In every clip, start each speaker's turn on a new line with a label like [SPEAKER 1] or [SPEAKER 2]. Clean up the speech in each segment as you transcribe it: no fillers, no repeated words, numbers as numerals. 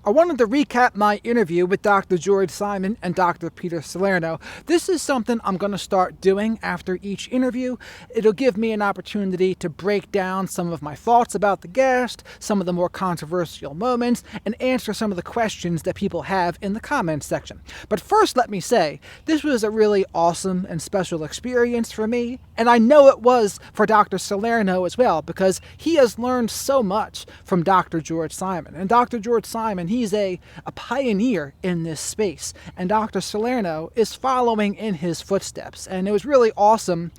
[SPEAKER 1] I wanted to recap my interview with Dr. George Simon and Dr. Peter Salerno. This is something I'm going to start doing after each interview. It'll give me an opportunity to break down some of my thoughts about the guest, some of the more controversial moments, and answer some of the questions that people have in the comments section. But first, let me say, this was a really awesome and special experience for me, and I know it was for Dr. Salerno as well, because he has learned so much from Dr. George Simon. And Dr. George Simon, he's a pioneer in this space, and Dr. Salerno is following in his footsteps. And it was really awesome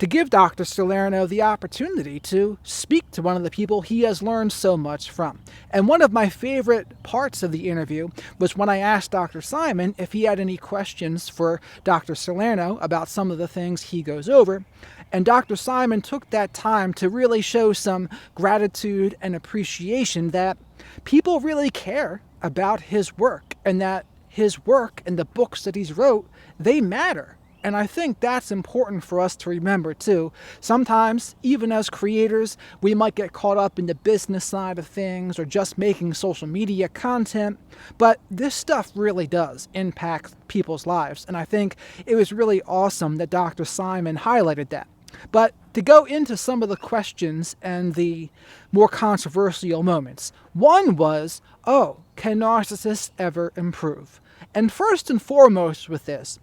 [SPEAKER 1] to give Dr. Salerno the opportunity to speak to one of the people he has learned so much from. And one of my favorite parts of the interview was when I asked Dr. Simon if he had any questions for Dr. Salerno about some of the things he goes over. And Dr. Simon took that time to really show some gratitude and appreciation that people really care about his work, and that his work and the books that he's wrote, they matter. And I think that's important for us to remember too. Sometimes, even as creators, we might get caught up in the business side of things or just making social media content, but this stuff really does impact people's lives. And I think it was really awesome that Dr. Simon highlighted that. But to go into some of the questions and the more controversial moments, one was, can narcissists ever improve? And first and foremost with this,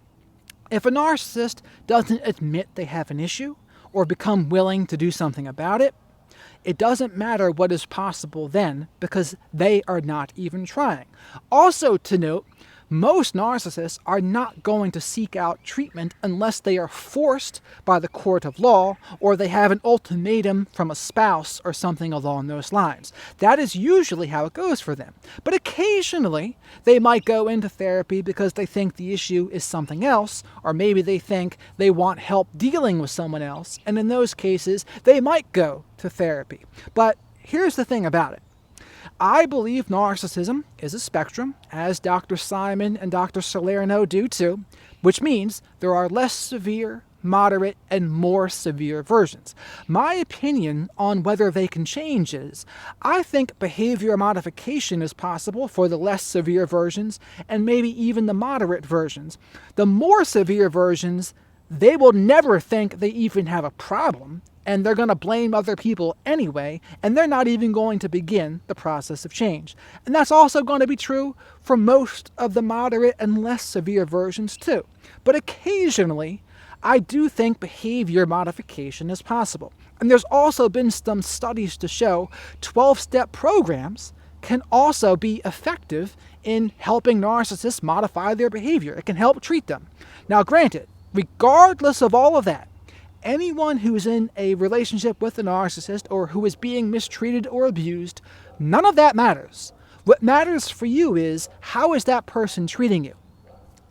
[SPEAKER 1] if a narcissist doesn't admit they have an issue or become willing to do something about it, it doesn't matter what is possible then, because they are not even trying. Also to note, most narcissists are not going to seek out treatment unless they are forced by the court of law or they have an ultimatum from a spouse or something along those lines. That is usually how it goes for them. But occasionally, they might go into therapy because they think the issue is something else, or maybe they think they want help dealing with someone else, and in those cases, they might go to therapy. But here's the thing about it. I believe narcissism is a spectrum, as Dr. Simon and Dr. Salerno do too, which means there are less severe, moderate, and more severe versions. My opinion on whether they can change is, I think behavior modification is possible for the less severe versions and maybe even the moderate versions. The more severe versions, they will never think they even have a problem, and they're going to blame other people anyway, and they're not even going to begin the process of change. And that's also going to be true for most of the moderate and less severe versions too. But occasionally, I do think behavior modification is possible. And there's also been some studies to show 12-step programs can also be effective in helping narcissists modify their behavior. It can help treat them. Now granted, regardless of all of that, anyone who's in a relationship with a narcissist or who is being mistreated or abused, none of that matters. What matters for you is, how is that person treating you?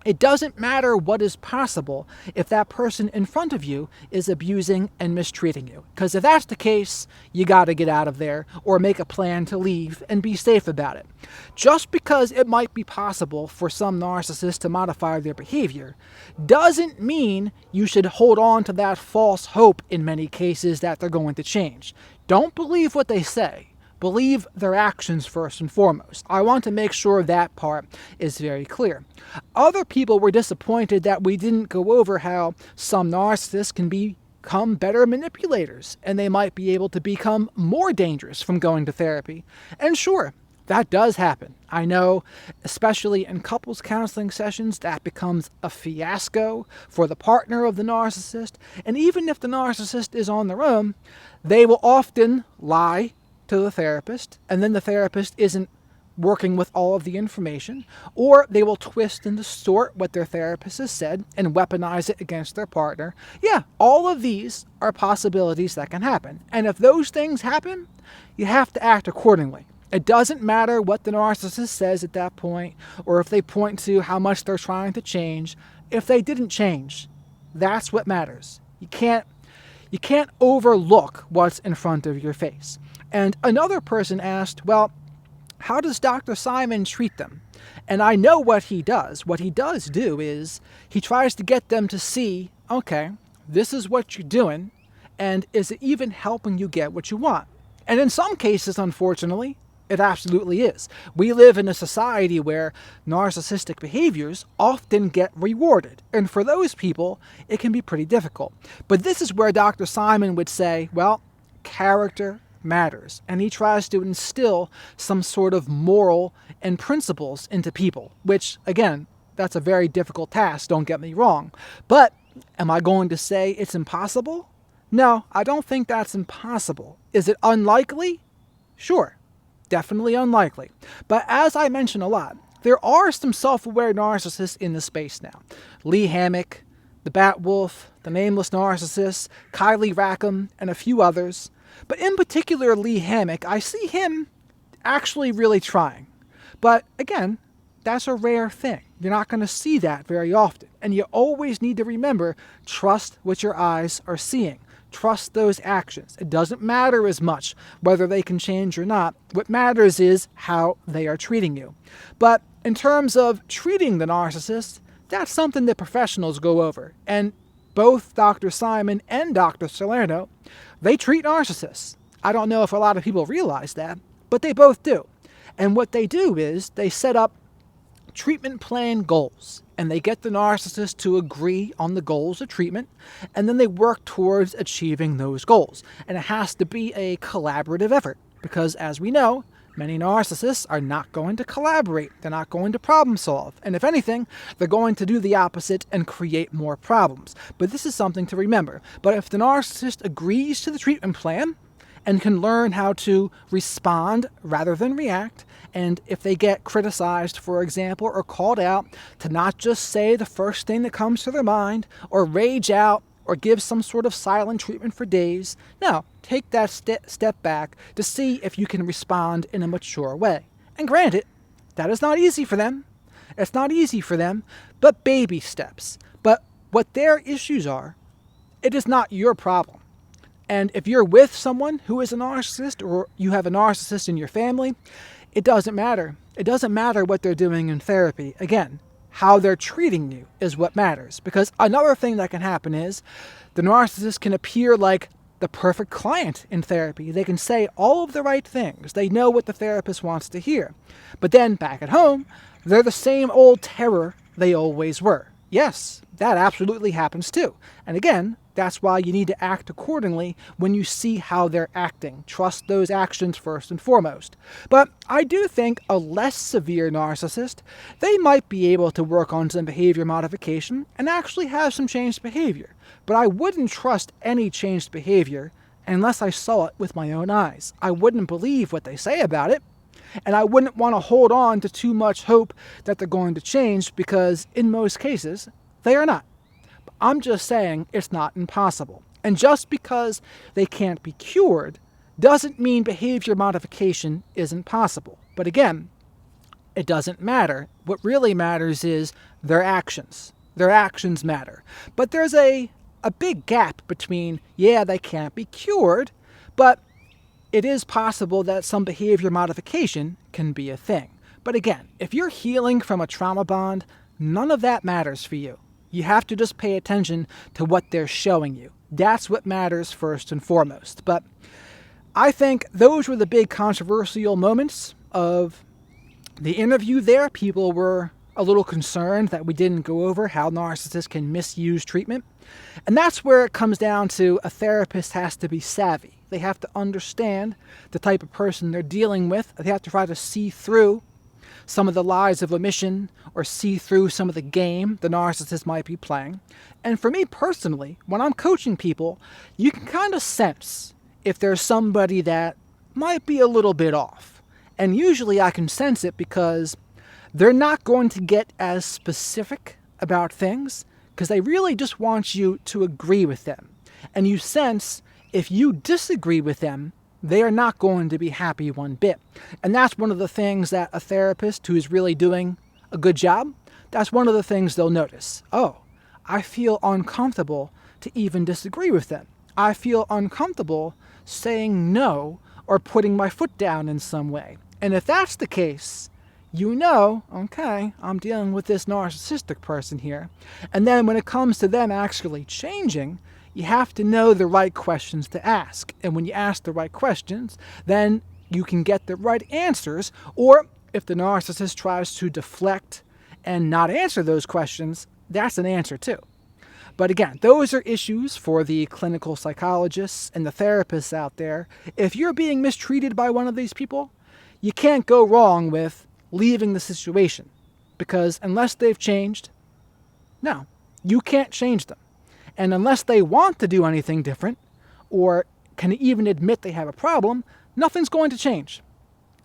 [SPEAKER 1] It doesn't matter what is possible if that person in front of you is abusing and mistreating you. Because if that's the case, you got to get out of there or make a plan to leave and be safe about it. Just because it might be possible for some narcissists to modify their behavior doesn't mean you should hold on to that false hope in many cases that they're going to change. Don't believe what they say. Believe their actions first and foremost. I want to make sure that part is very clear. Other people were disappointed that we didn't go over how some narcissists can become better manipulators, and they might be able to become more dangerous from going to therapy. And sure, that does happen. I know, especially in couples counseling sessions, that becomes a fiasco for the partner of the narcissist. And even if the narcissist is on their own, they will often lie to the therapist, and then the therapist isn't working with all of the information, or they will twist and distort what their therapist has said and weaponize it against their partner. Yeah, all of these are possibilities that can happen. And if those things happen, you have to act accordingly. It doesn't matter what the narcissist says at that point, or if they point to how much they're trying to change. If they didn't change, that's what matters. You can't overlook what's in front of your face. And another person asked, well, how does Dr. Simon treat them? And I know what he does. What he does do is he tries to get them to see, okay, this is what you're doing, and is it even helping you get what you want? And in some cases, unfortunately, It absolutely is. We live in a society where narcissistic behaviors often get rewarded. And for those people, it can be pretty difficult. But this is where Dr. Simon would say, well, character matters. And he tries to instill some sort of moral and principles into people, which, again, that's a very difficult task, don't get me wrong. But am I going to say it's impossible? No, I don't think that's impossible. Is it unlikely? Sure. Definitely unlikely. But as I mention a lot, there are some self-aware narcissists in the space now. Lee Hammock, the Batwolf, the Nameless Narcissist, Kylie Rackham, and a few others. But in particular, Lee Hammock, I see him actually really trying. But again, that's a rare thing. You're not going to see that very often. And you always need to remember, trust what your eyes are seeing. Trust those actions. It doesn't matter as much whether they can change or not. What matters is how they are treating you. But in terms of treating the narcissist, that's something that professionals go over. And both Dr. Simon and Dr. Salerno, they treat narcissists. I don't know if a lot of people realize that, but they both do. And what they do is they set up treatment plan goals, and they get the narcissist to agree on the goals of treatment, and then they work towards achieving those goals. And it has to be a collaborative effort, because as we know, many narcissists are not going to collaborate. They're not going to problem solve. And if anything, they're going to do the opposite and create more problems. But this is something to remember. But if the narcissist agrees to the treatment plan and can learn how to respond rather than react, and if they get criticized, for example, or called out, to not just say the first thing that comes to their mind, or rage out, or give some sort of silent treatment for days. No, take that step back to see if you can respond in a mature way. And granted, that is not easy for them. It's not easy for them, but baby steps. But what their issues are, it is not your problem. And if you're with someone who is a narcissist, or you have a narcissist in your family, it doesn't matter. It doesn't matter what they're doing in therapy. Again, how they're treating you is what matters. Because another thing that can happen is the narcissist can appear like the perfect client in therapy. They can say all of the right things. They know what the therapist wants to hear. But then back at home, they're the same old terror they always were. Yes, that absolutely happens too. And again, that's why you need to act accordingly when you see how they're acting. Trust those actions first and foremost. But I do think a less severe narcissist, they might be able to work on some behavior modification and actually have some changed behavior. But I wouldn't trust any changed behavior unless I saw it with my own eyes. I wouldn't believe what they say about it. And I wouldn't want to hold on to too much hope that they're going to change, because in most cases, they are not. I'm just saying it's not impossible. And just because they can't be cured doesn't mean behavior modification isn't possible. But again, it doesn't matter. What really matters is their actions. Their actions matter. But there's a big gap between, yeah, they can't be cured, but it is possible that some behavior modification can be a thing. But again, if you're healing from a trauma bond, none of that matters for you. You have to just pay attention to what they're showing you. That's what matters first and foremost. But I think those were the big controversial moments of the interview there. People were a little concerned that we didn't go over how narcissists can misuse treatment. And that's where it comes down to a therapist has to be savvy. They have to understand the type of person they're dealing with. They have to try to see through some of the lies of omission, or see through some of the game the narcissist might be playing. And for me personally, when I'm coaching people, you can kind of sense if there's somebody that might be a little bit off. And usually I can sense it because they're not going to get as specific about things, because they really just want you to agree with them. And you sense if you disagree with them, they are not going to be happy one bit. And that's one of the things that a therapist who is really doing a good job, that's one of the things they'll notice. Oh, I feel uncomfortable to even disagree with them. I feel uncomfortable saying no or putting my foot down in some way. And if that's the case, you know, okay, I'm dealing with this narcissistic person here. And then when it comes to them actually changing, you have to know the right questions to ask. And when you ask the right questions, then you can get the right answers, or if the narcissist tries to deflect and not answer those questions, that's an answer too. But again, those are issues for the clinical psychologists and the therapists out there. If you're being mistreated by one of these people, you can't go wrong with leaving the situation, because unless they've changed, no, you can't change them. And unless they want to do anything different, or can even admit they have a problem, nothing's going to change.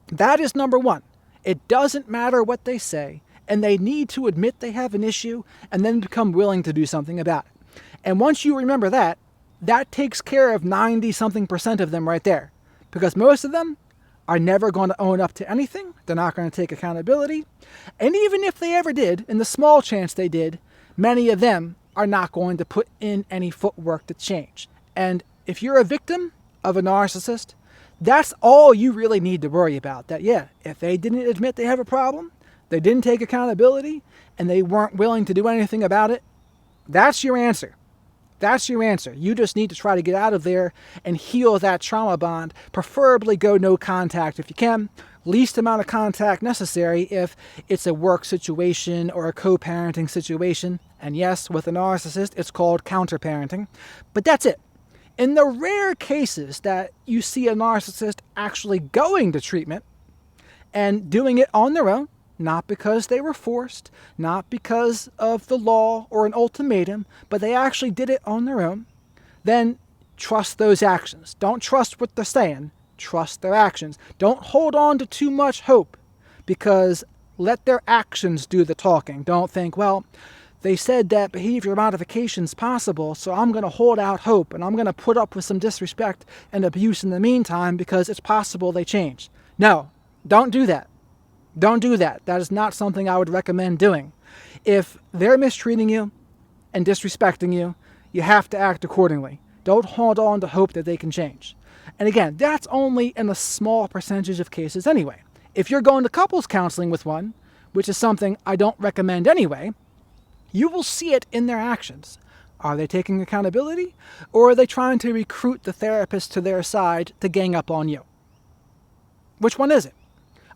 [SPEAKER 1] That is number one. It doesn't matter what they say, and they need to admit they have an issue and then become willing to do something about it. And once you remember that, that takes care of 90-something% of them right there. Because most of them are never going to own up to anything. They're not going to take accountability. And even if they ever did, in the small chance they did, many of them are not going to put in any footwork to change. And if you're a victim of a narcissist, that's all you really need to worry about. That, yeah, if they didn't admit they have a problem, they didn't take accountability, and they weren't willing to do anything about it, that's your answer. That's your answer. You just need to try to get out of there and heal that trauma bond. Preferably go no contact if you can. Least amount of contact necessary if it's a work situation or a co-parenting situation. And yes, with a narcissist, it's called counter-parenting. But that's it. In the rare cases that you see a narcissist actually going to treatment and doing it on their own, not because they were forced, not because of the law or an ultimatum, but they actually did it on their own, then trust those actions. Don't trust what they're saying, trust their actions. Don't hold on to too much hope, because let their actions do the talking. Don't think, well, they said that behavior modification is possible, so I'm going to hold out hope and I'm going to put up with some disrespect and abuse in the meantime because it's possible they change. No, don't do that. Don't do that. That is not something I would recommend doing. If they're mistreating you and disrespecting you, you have to act accordingly. Don't hold on to hope that they can change. And again, that's only in a small percentage of cases anyway. If you're going to couples counseling with one, which is something I don't recommend anyway, you will see it in their actions. Are they taking accountability, or are they trying to recruit the therapist to their side to gang up on you? Which one is it?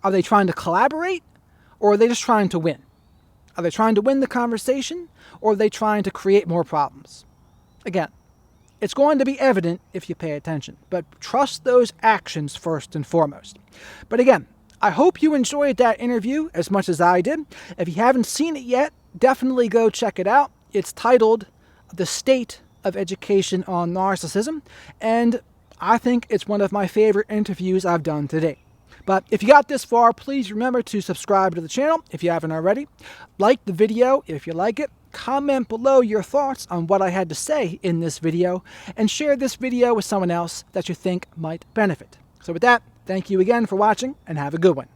[SPEAKER 1] Are they trying to collaborate, or are they just trying to win? Are they trying to win the conversation, or are they trying to create more problems? Again, it's going to be evident if you pay attention, but trust those actions first and foremost. But again, I hope you enjoyed that interview as much as I did. If you haven't seen it yet, definitely go check it out. It's titled The State of Education on Narcissism, and I think it's one of my favorite interviews I've done to date. But if you got this far, please remember to subscribe to the channel if you haven't already. Like the video if you like it. Comment below your thoughts on what I had to say in this video, and share this video with someone else that you think might benefit. So with that, thank you again for watching, and have a good one.